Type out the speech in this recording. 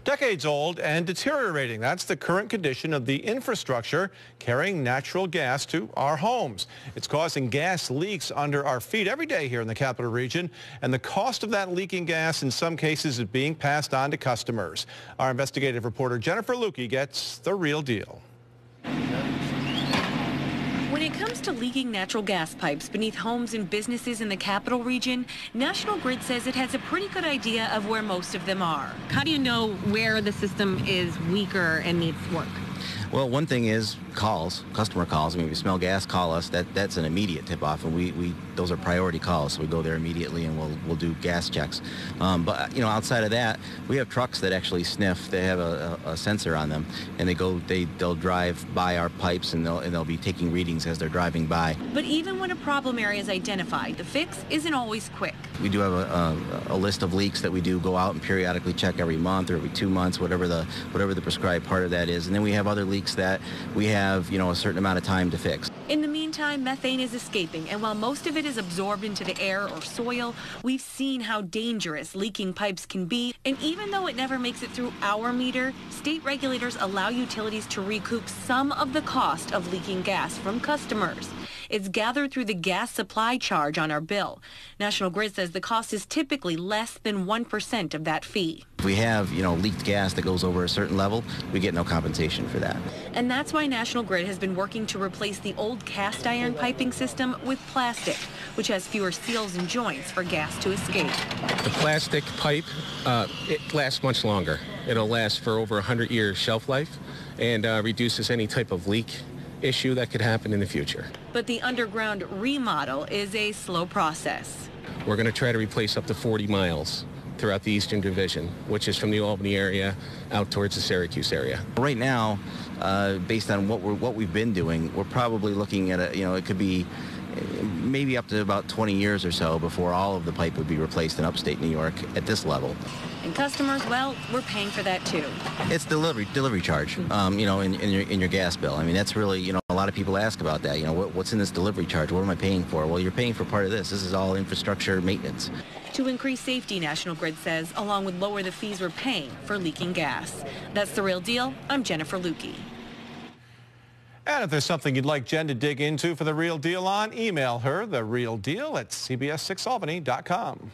Decades old and deteriorating. That's the current condition of the infrastructure carrying natural gas to our homes. It's causing gas leaks under our feet every day here in the capital region, and the cost of that leaking gas in some cases is being passed on to customers. Our investigative reporter Jennifer Leaky gets the real deal. When it comes to leaking natural gas pipes beneath homes and businesses in the capital region, National Grid says it has a pretty good idea of where most of them are. How do you know where the system is weaker and needs work? Well, one thing is calls, customer calls. I mean, if you smell gas, call us. That's an immediate tip-off, and those are priority calls. So we go there immediately, and we'll do gas checks. But you know, outside of that, we have trucks that actually sniff. They have a sensor on them, and they'll drive by our pipes, and they'll be taking readings as they're driving by. But even when a problem area is identified, the fix isn't always quick. We do have a list of leaks that we do go out and periodically check every month or every 2 months, whatever the prescribed part of that is. And then we have other leaks that we have, a certain amount of time to fix. In the meantime, methane is escaping, and while most of it is absorbed into the air or soil, we've seen how dangerous leaking pipes can be. And even though it never makes it through our meter, state regulators allow utilities to recoup some of the cost of leaking gas from customers. It's gathered through the gas supply charge on our bill. National Grid says the cost is typically less than 1% of that fee. If we have, leaked gas that goes over a certain level, we get no compensation for that. And that's why National Grid has been working to replace the old cast iron piping system with plastic, which has fewer seals and joints for gas to escape. The plastic pipe, it lasts much longer. It'll last for over 100 years shelf life and reduces any type of leak issue that could happen in the future. But the underground remodel is a slow process. We're going to try to replace up to 40 miles throughout the Eastern Division, which is from the Albany area out towards the Syracuse area. Right now, based on what we've been doing, we're probably looking at it could be maybe up to about 20 years or so before all of the pipe would be replaced in upstate New York at this level. And customers, well, we're paying for that too. It's delivery charge, in your gas bill. I mean, that's really, a lot of people ask about that. What's in this delivery charge? What am I paying for? Well, you're paying for part of this. This is all infrastructure maintenance. To increase safety, National Grid says, along with lower the fees we're paying for leaking gas. That's The Real Deal. I'm Jennifer Leaky. And if there's something you'd like Jen to dig into for The Real Deal on, email her, therealdeal@cbs6albany.com.